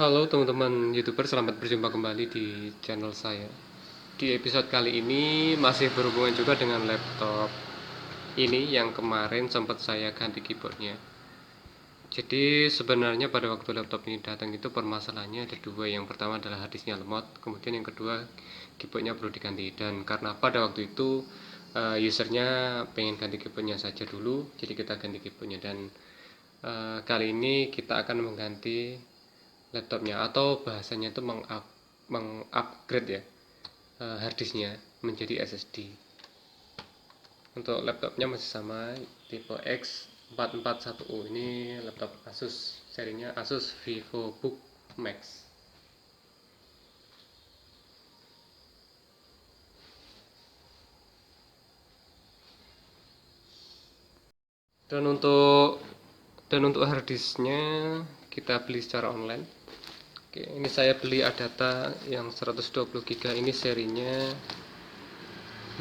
Halo teman-teman YouTuber, selamat berjumpa kembali di channel saya. Di episode kali ini masih berhubungan juga dengan laptop ini yang kemarin sempat saya ganti keyboardnya. Jadi sebenarnya pada waktu laptop ini datang itu permasalahannya ada dua. Yang pertama adalah harddisknya lemot, kemudian yang kedua keyboardnya perlu diganti. Dan karena pada waktu itu usernya pengen ganti keyboardnya saja dulu, jadi kita ganti keyboardnya. Dan kali ini kita akan mengganti laptopnya, atau bahasanya itu mengupgrade ya, harddisknya menjadi SSD. Untuk laptopnya masih sama, tipe X441U. Ini laptop Asus, serinya Asus VivoBook Max. Dan untuk harddisknya kita beli secara online. Oke, ini saya beli Adata yang 120 GB. Ini serinya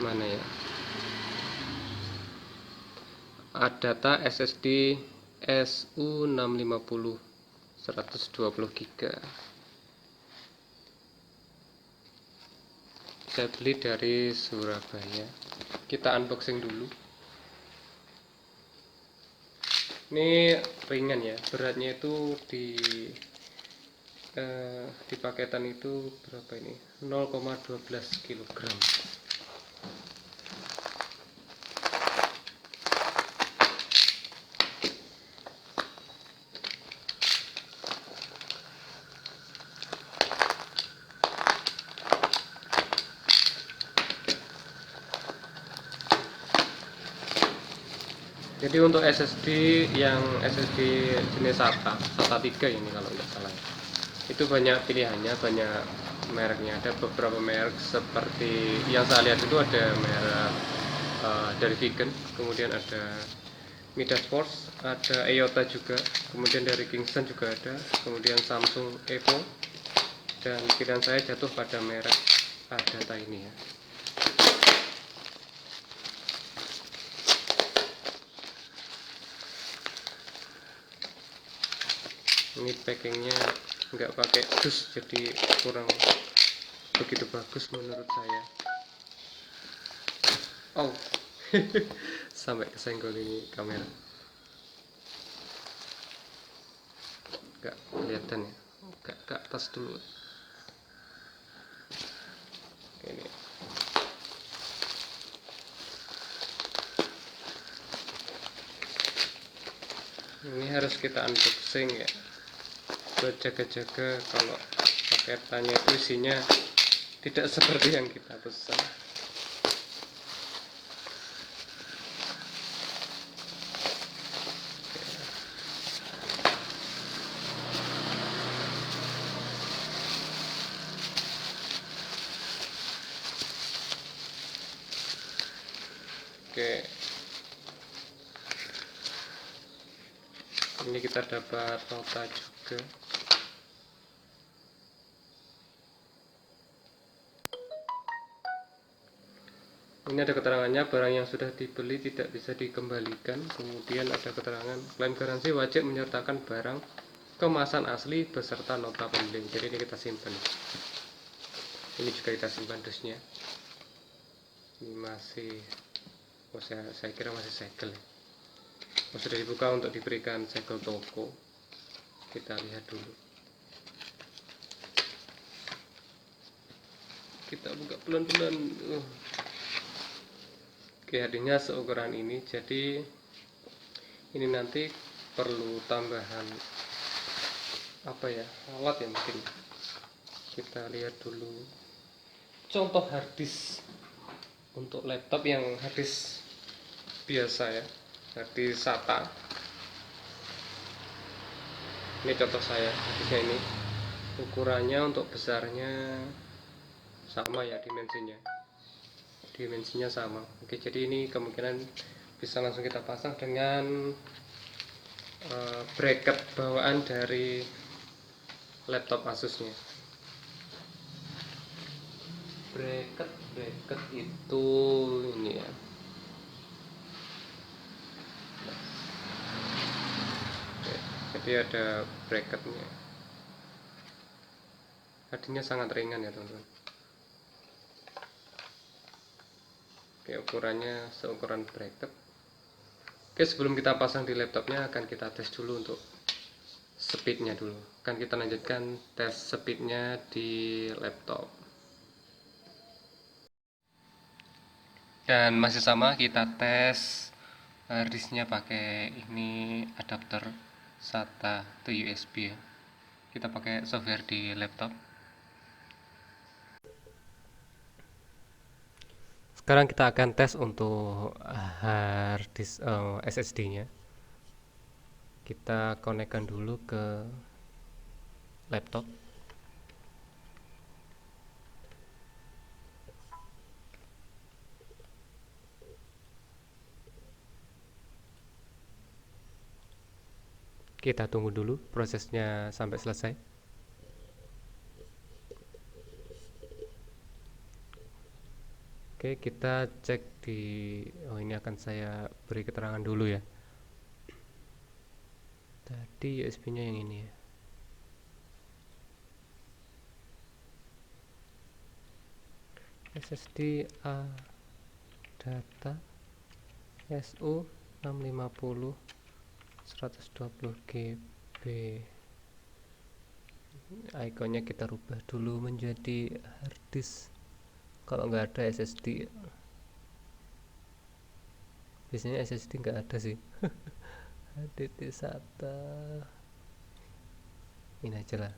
mana ya? Adata SSD SU650 120 GB. Saya beli dari Surabaya. Kita unboxing dulu. Ini ringan ya, beratnya itu di paketan itu berapa ini? 0,12 kg. Jadi untuk SSD yang SSD jenis SATA 3 ini kalau tidak salah, itu banyak pilihannya, banyak mereknya. Ada beberapa merek seperti yang saya lihat itu ada merek dari Vegan, kemudian ada Midas Force, ada EOTA juga, kemudian dari Kingston juga ada, kemudian Samsung Evo, dan pilihan saya jatuh pada merek Adata ini ya. Ini packingnya nggak pakai dus, jadi kurang begitu bagus menurut saya. Oh sampai kesenggol ini kamera, nggak kelihatan ya, nggak ke atas dulu ini. Ini harus kita unboxing ya, buat jaga-jaga kalau paketannya itu isinya tidak seperti yang kita pesan. Oke, ini kita dapat nota juga. Ini ada keterangannya, barang yang sudah dibeli tidak bisa dikembalikan. Kemudian ada keterangan klaim garansi wajib menyertakan barang kemasan asli beserta nota pembeli. Jadi ini kita simpan. Ini juga kita simpan dusnya. Ini masih, saya kira masih segel. Sudah dibuka untuk diberikan segel toko. Kita lihat dulu. Kita buka pelan-pelan. Oke, hadiahnya seukuran ini. Jadi ini nanti perlu tambahan apa ya, alat ya mungkin. Kita lihat dulu contoh harddisk untuk laptop yang harddisk biasa ya, harddisk SATA. Ini contoh saya, harddisknya ini ukurannya untuk besarnya sama ya, dimensinya sama. Oke, jadi ini kemungkinan bisa langsung kita pasang dengan bracket bawaan dari laptop Asusnya. Bracket itu ini ya, oke, jadi ada bracketnya. harddisknya sangat ringan ya teman-teman. Oke, ukurannya seukuran bracket. Oke, sebelum kita pasang di laptopnya akan kita tes dulu untuk speednya dulu. Akan kita lanjutkan tes speednya di laptop. Dan masih sama, kita tes harddisknya pakai ini adapter SATA to USB ya. Kita pakai software di laptop. Sekarang kita akan tes untuk harddisk SSD-nya. Kita konekkan dulu ke laptop. Kita tunggu dulu prosesnya sampai selesai. Oke, kita cek di ini akan saya beri keterangan dulu ya. Tadi USB-nya yang ini ya. SSD A data SU 650 120 GB. Ikonnya kita rubah dulu menjadi harddisk. Kalau nggak ada SSD, biasanya SSD nggak ada sih. HDD SATA ini aja lah.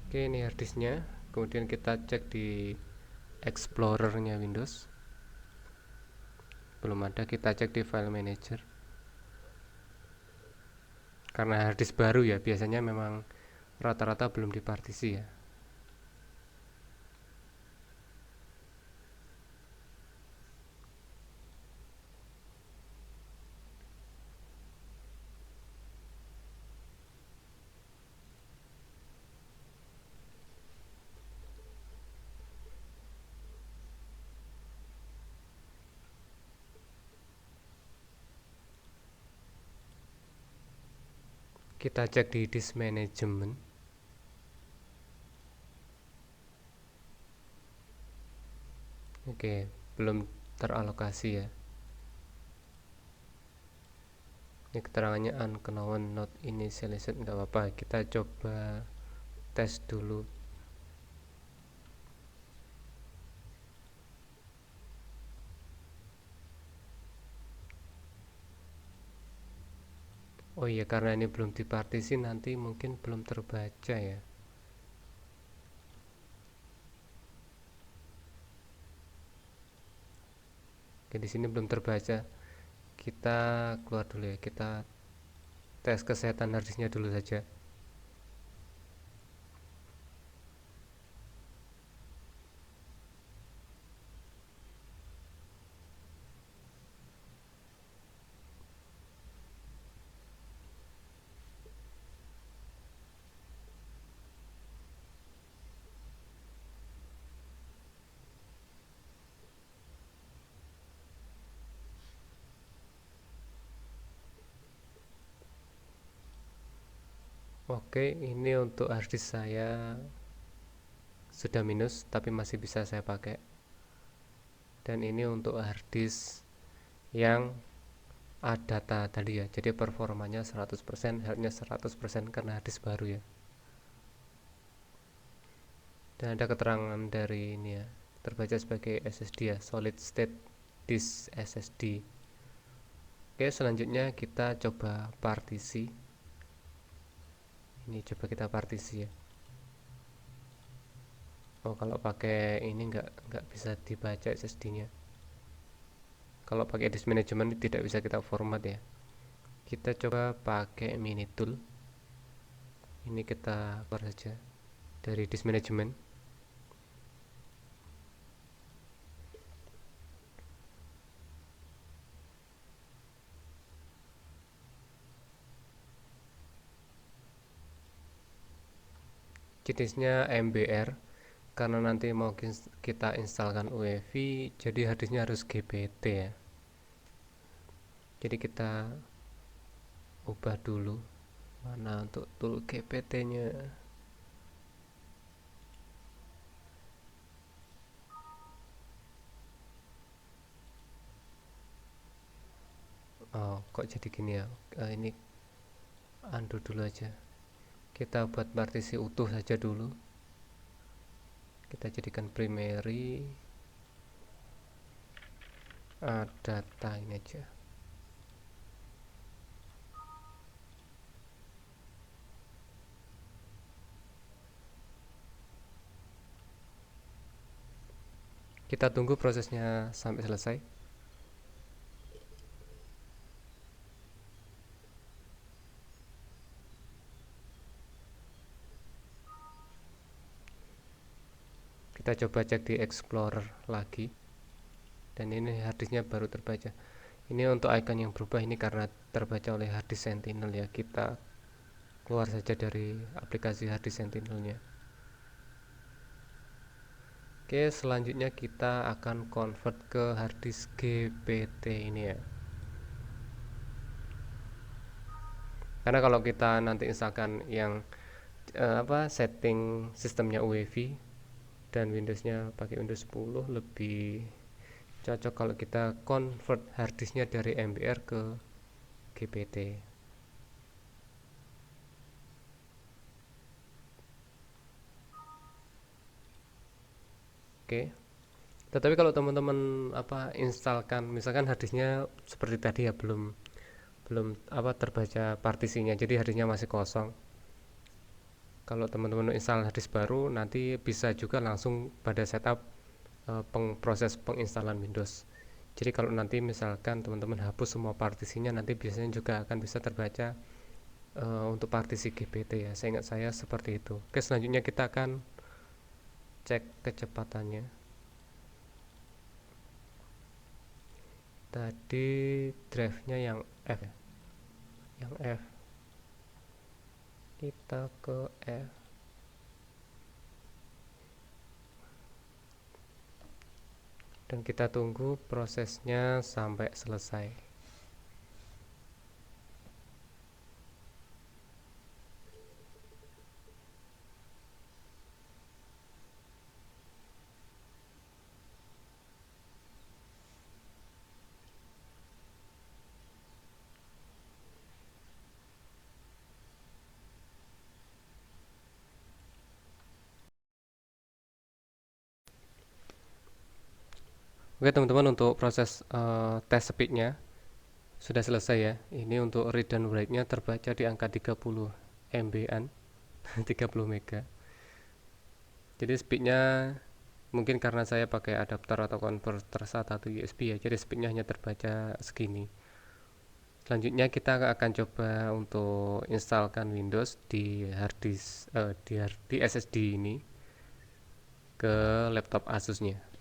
Oke, ini harddisknya. Kemudian kita cek di Explorer-nya Windows. Belum ada, kita cek di file manager. Karena harddisk baru ya, biasanya memang rata-rata belum dipartisi ya. Kita cek di disk management. Oke, belum teralokasi ya. Ini keterangannya unknown not initialized, nggak apa-apa. Kita coba tes dulu. Oh iya, karena ini belum dipartisi nanti mungkin belum terbaca ya. Oke, di sini belum terbaca. Kita keluar dulu ya. Kita tes kesehatan harddisknya dulu saja. Oke, ini untuk harddisk saya sudah minus tapi masih bisa saya pakai. Dan ini untuk harddisk yang data tadi ya, jadi performanya 100%, health-nya 100% karena harddisk baru ya. Dan ada keterangan dari ini ya, terbaca sebagai SSD ya, solid state disk SSD. Oke, selanjutnya kita coba partisi. Ini coba kita partisi ya. Oh, kalau pakai ini nggak bisa dibaca SSD-nya. Kalau pakai disk management tidak bisa kita format ya. Kita coba pakai mini tool. Ini kita keluar saja dari disk management. Jenisnya MBR. karena nanti mau kita instalkan UEFI, jadi harddisknya harus GPT ya. Jadi kita ubah dulu mana untuk tool GPT nya. Oh kok jadi gini ya. Ini undo dulu aja, kita buat partisi utuh saja dulu, kita jadikan primary, data ini aja. Kita tunggu prosesnya sampai selesai. Kita coba cek di Explorer lagi, dan ini harddisknya baru terbaca. Ini untuk icon yang berubah ini karena terbaca oleh harddisk Sentinel ya. Kita keluar saja dari aplikasi harddisk Sentinelnya. Oke, selanjutnya kita akan convert ke harddisk GPT ini ya. Karena kalau kita nanti misalkan yang setting sistemnya UEFI dan Windowsnya pakai Windows 10, lebih cocok kalau kita convert harddisknya dari MBR ke GPT. Oke, tetapi kalau teman-teman instalkan misalkan harddisknya seperti tadi ya, belum belum terbaca partisinya, jadi harddisknya masih kosong. Kalau teman-teman install harddisk baru, nanti bisa juga langsung pada setup proses penginstalan Windows. Jadi kalau nanti misalkan teman-teman hapus semua partisinya, nanti biasanya juga akan bisa terbaca untuk partisi GPT ya. Saya ingat saya seperti itu. Oke, selanjutnya kita akan cek kecepatannya. Tadi drive-nya yang F ya, yang F. Kita ke F. Dan kita tunggu prosesnya sampai selesai. Oke teman-teman, untuk proses tes speednya sudah selesai ya. Ini untuk read dan write-nya terbaca di angka 30 MB-an, 30 mega. Jadi speednya mungkin karena saya pakai adapter atau converter SATA atau USB ya, jadi speednya hanya terbaca segini. Selanjutnya kita akan coba untuk instalkan Windows di hard disk, di SSD ini ke laptop Asusnya.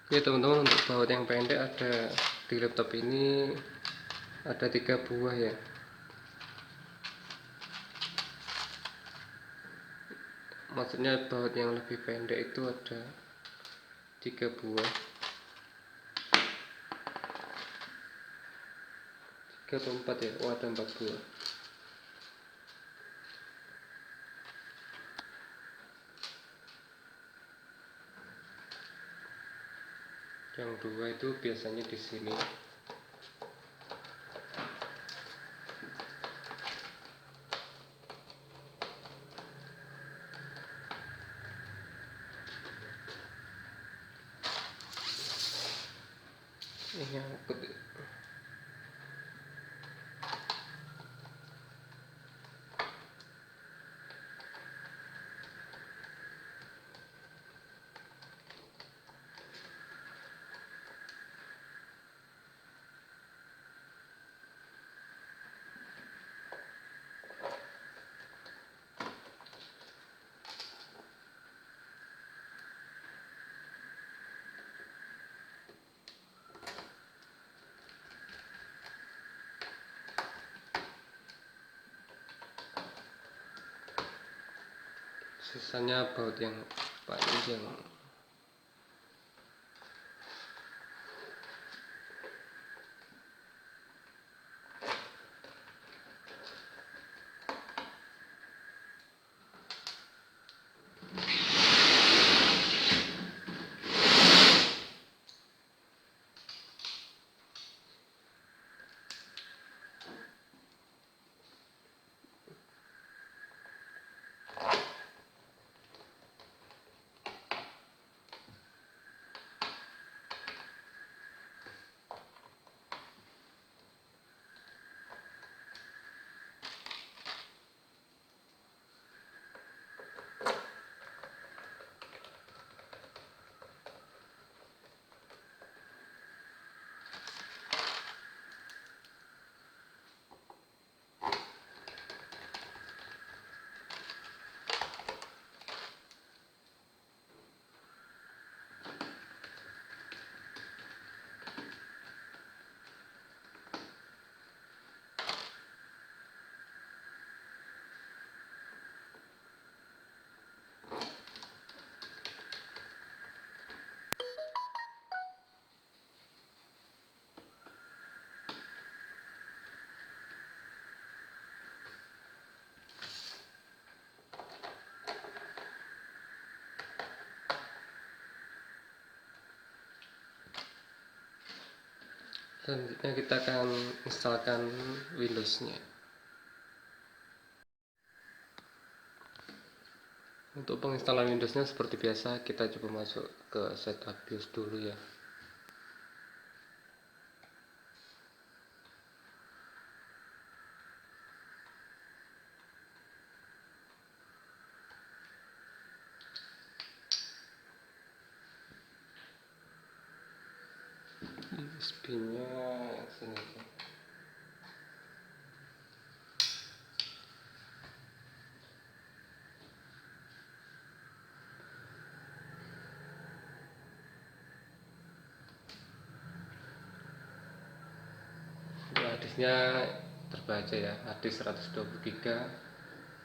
Ya teman-teman, untuk baut yang pendek ada di laptop ini ada 3 buah ya. Maksudnya baut yang lebih pendek itu ada 3 buah, 3 atau 4 ya. Oh, ada 4 buah. Yang 2 itu biasanya di sini. Ini yang sisanya baut yang panjang. Selanjutnya kita akan instalkan Windows-nya. Untuk penginstalan Windows-nya seperti biasa, kita coba masuk ke setup BIOS dulu ya. USB-nya sini aja. Harddisknya terbaca ya, harddisk 120 GB,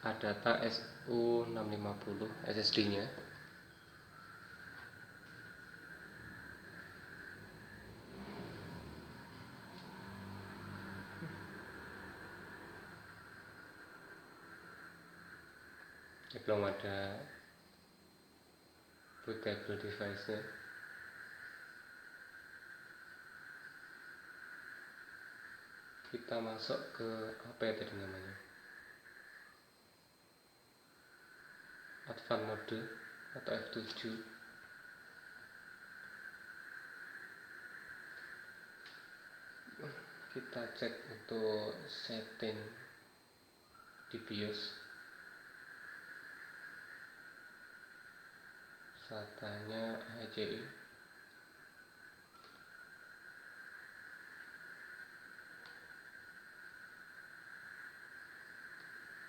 ADATA SU650 SSD-nya. Belum ada bootable device-nya. Kita masuk ke apa ya tadi namanya, advanced mode atau F7. Kita cek untuk setting di BIOS. SATA-nya HCI.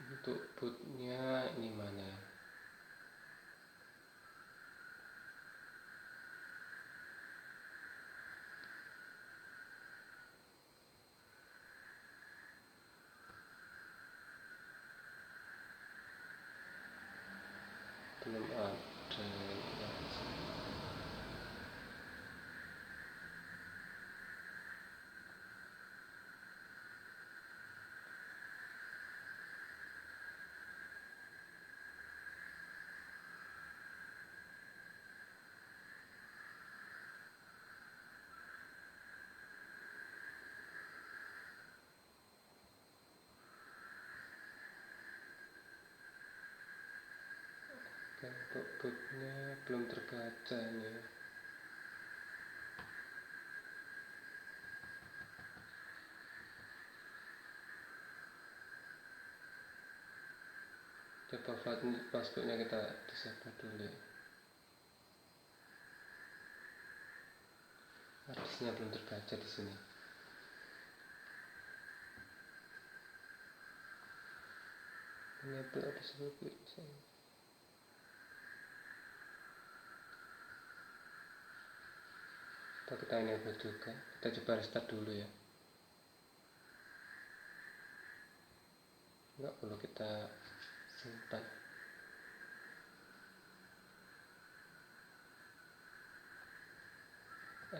Untuk bootnya ini mana ya? Untuk bootnya belum terbaca nih. Coba passwordnya kita disable dulu. Harusnya belum terbaca di sini. Enable additional quick. Kita enable juga. Kita coba restart dulu ya. Enggak perlu kita simpan.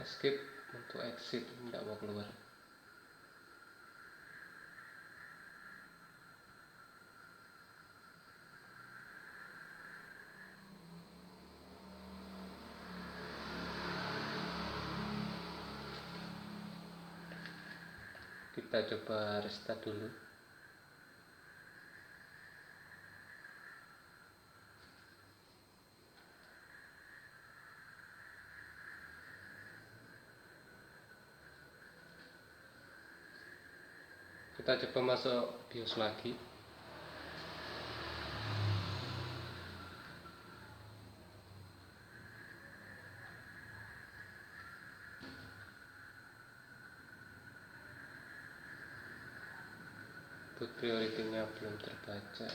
Escape untuk exit, tidak mau keluar. Kita coba restart dulu. Kita coba masuk BIOS lagi. Boot priority-nya belum terbaca.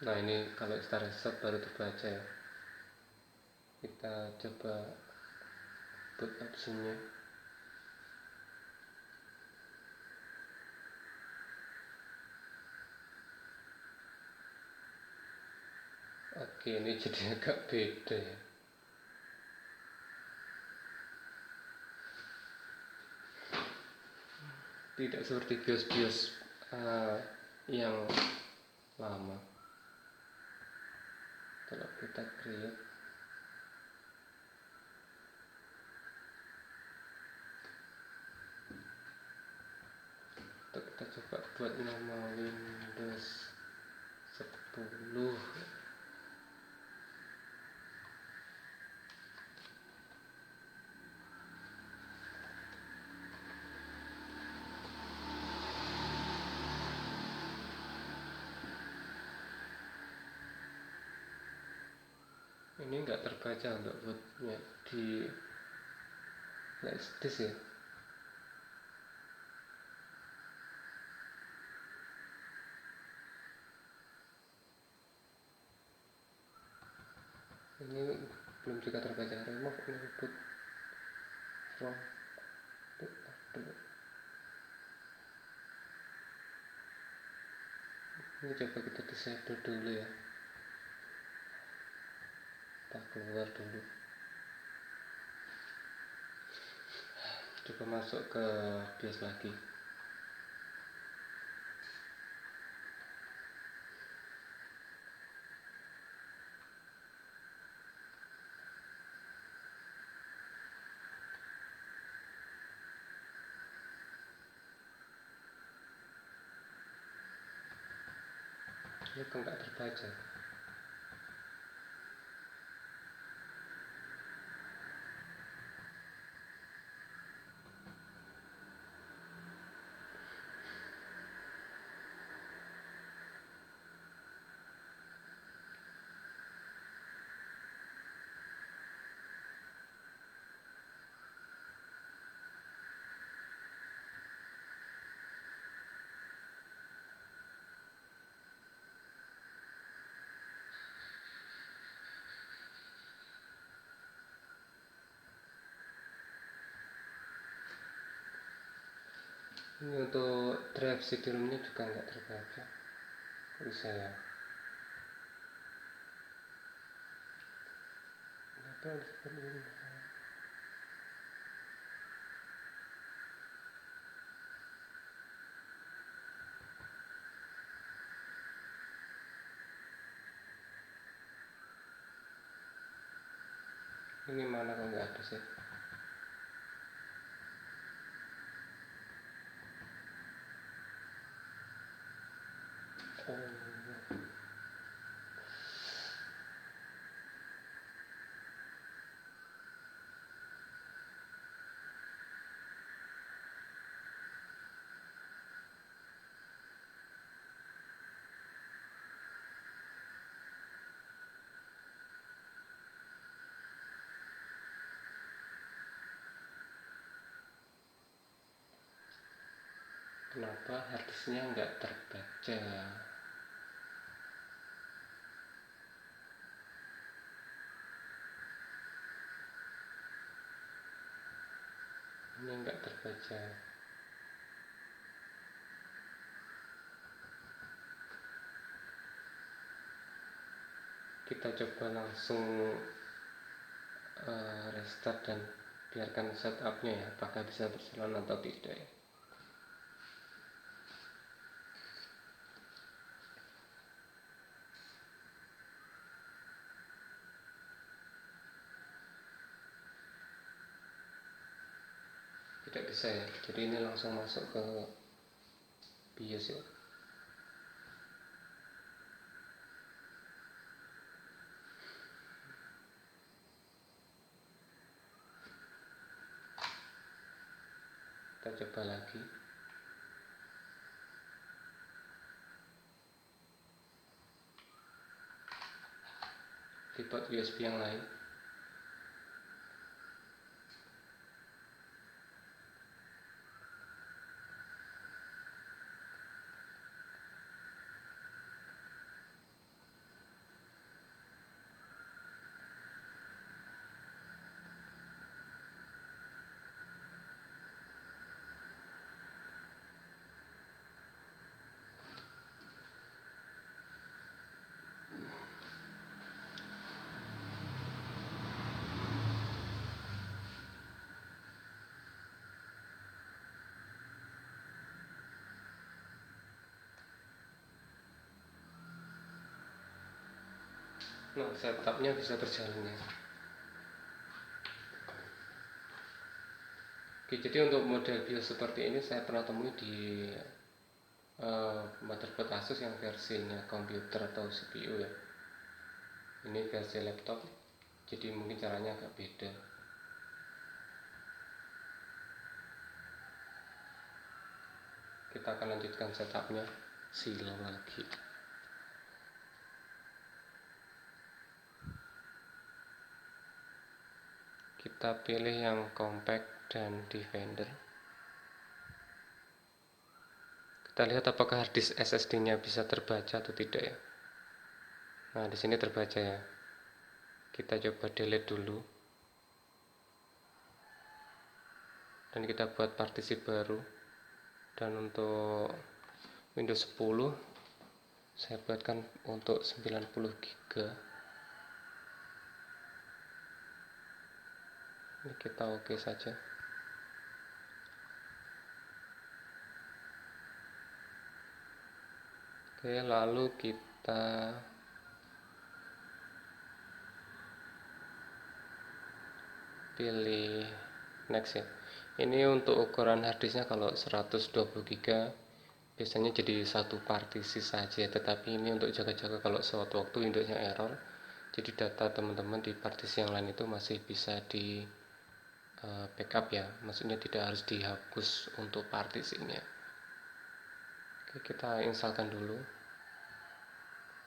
Nah, ini kalau kita reset baru terbaca ya. Kita coba boot optionnya. Oke, ini jadi agak beda ya. Tidak seperti BIOS-BIOS yang lama. Kalau kita create, kita coba buat nama Windows 10. Ini enggak terbaca untuk bootnya di flash disk ya. Ini belum juga terbaca. Remove input from boot. Ini coba kita disable dulu ya. Kita keluar dulu. Coba masuk ke BIOS lagi. Ini kok nggak terbaca. Ini untuk drive CD-ROM-nya juga nggak terbaca. bisa ya. Kenapa seperti ini? Ini mana kok nggak ada sih? Oh. Kenapa harddisknya nggak terbaca? Ini nggak terbaca. Kita coba langsung restart dan biarkan setupnya ya, apakah bisa berjalan atau tidak ya. Tidak bisa ya, jadi ini langsung masuk ke BIOS ya. Kita coba lagi. Di port USB yang lain. Nah, setupnya bisa berjalan ya. Oke, jadi untuk model BIOS seperti ini saya pernah temui di motherboard Asus yang versinya komputer atau CPU ya. Ini versi laptop, jadi mungkin caranya agak beda. Kita akan lanjutkan setupnya, silang lagi. Kita pilih yang compact dan defender. Kita lihat apakah harddisk SSD-nya bisa terbaca atau tidak ya. Nah, di sini terbaca ya. Kita coba delete dulu. Dan kita buat partisi baru. Dan untuk Windows 10 saya buatkan untuk 90 GB. Ini kita oke saja. Oke, lalu kita pilih next ya. Ini untuk ukuran harddisknya kalau 120 GB biasanya jadi satu partisi saja, tetapi ini untuk jaga-jaga kalau suatu waktu Windowsnya error, jadi data teman-teman di partisi yang lain itu masih bisa di backup ya, maksudnya tidak harus dihapus untuk partisinya. Oke, kita instalkan dulu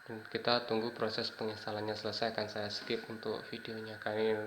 dan kita tunggu proses penginstalannya selesai. Akan saya skip untuk videonya karena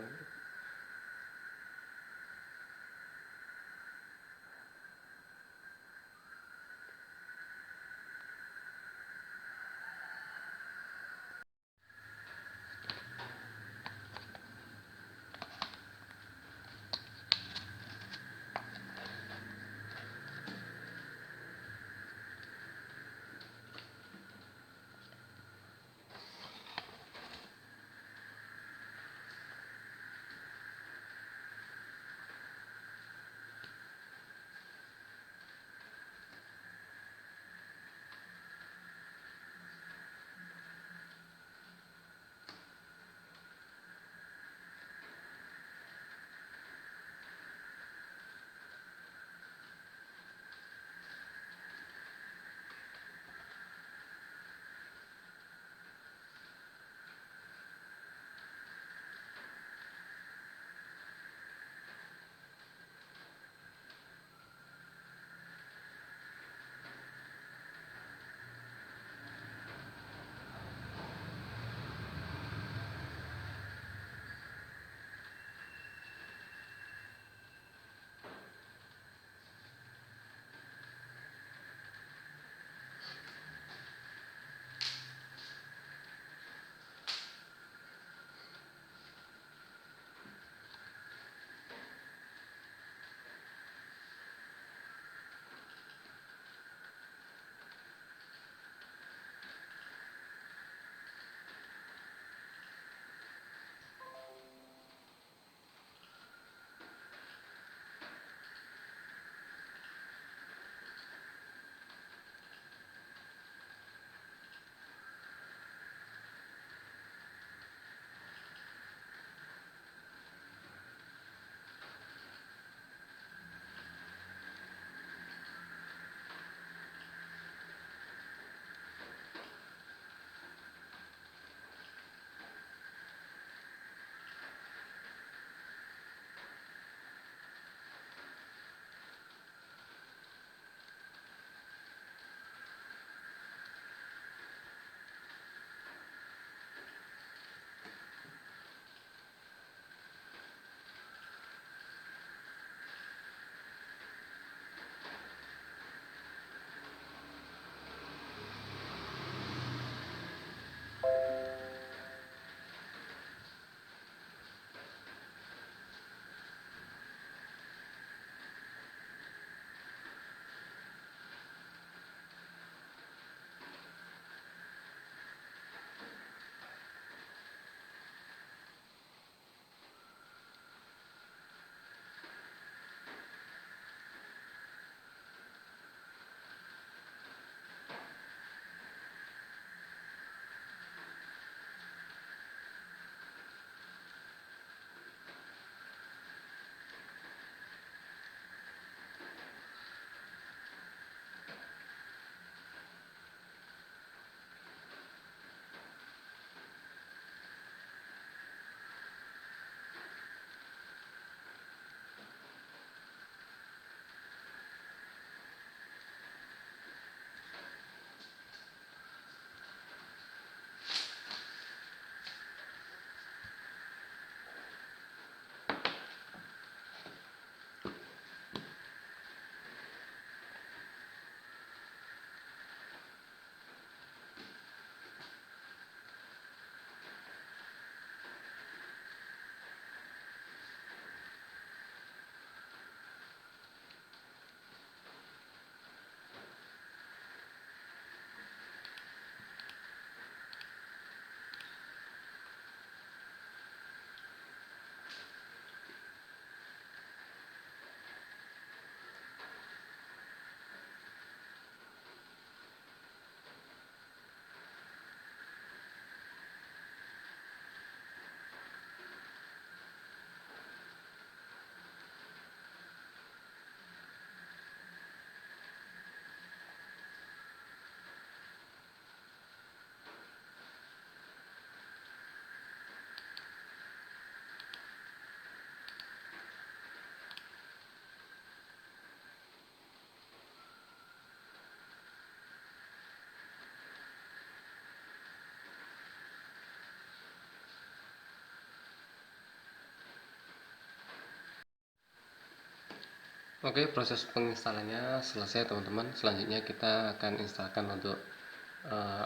Oke, proses penginstalannya selesai teman-teman. Selanjutnya kita akan instalkan untuk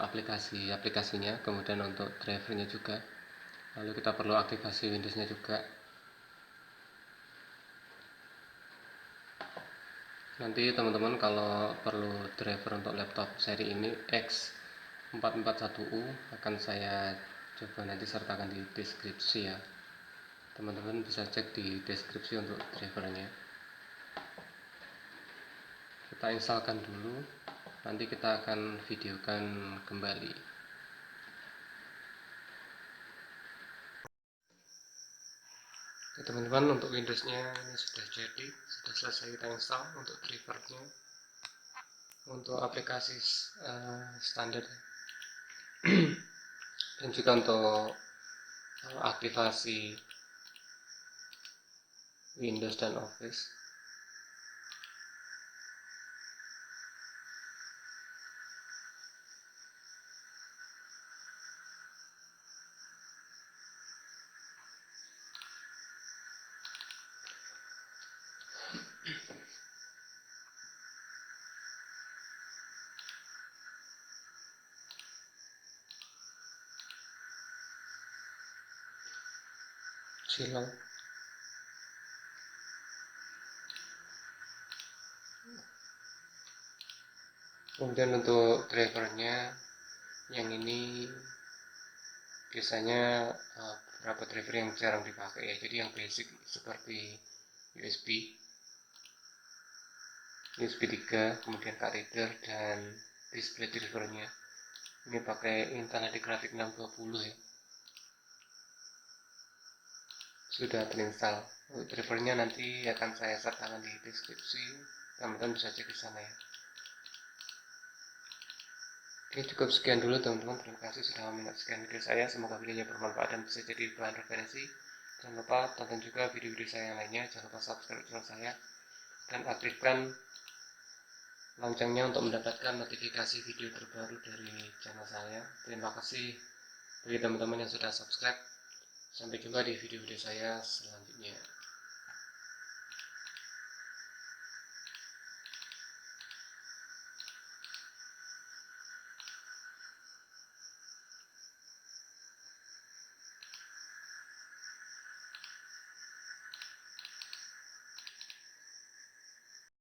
aplikasinya, kemudian untuk drivernya juga. Lalu kita perlu aktivasi Windowsnya juga. Nanti teman-teman kalau perlu driver untuk laptop seri ini X441U akan saya coba nanti sertakan di deskripsi ya. Teman-teman bisa cek di deskripsi untuk drivernya. Kita instalkan dulu, nanti kita akan videokan kembali. Oke teman-teman, untuk Windowsnya ini sudah jadi, sudah selesai kita install untuk drivernya, untuk aplikasi standar dan juga untuk aktivasi Windows dan Office. Silang. Kemudian untuk drivernya yang ini biasanya beberapa driver yang jarang dipakai ya, jadi yang basic seperti USB 3, kemudian card reader dan display drivernya ini pakai Intel ID Graphic 620 ya, sudah terinstall. Untuk drivernya nanti akan saya sertakan di deskripsi, teman-teman bisa cek di sana ya. Oke, cukup sekian dulu teman-teman. Terima kasih sudah menyaksikan video saya. Semoga videonya bermanfaat dan bisa jadi bahan referensi. Jangan lupa tonton juga video-video saya yang lainnya. Jangan lupa subscribe channel saya dan aktifkan loncengnya untuk mendapatkan notifikasi video terbaru dari channel saya. Terima kasih bagi teman-teman yang sudah subscribe. Sampai jumpa di video-video saya selanjutnya.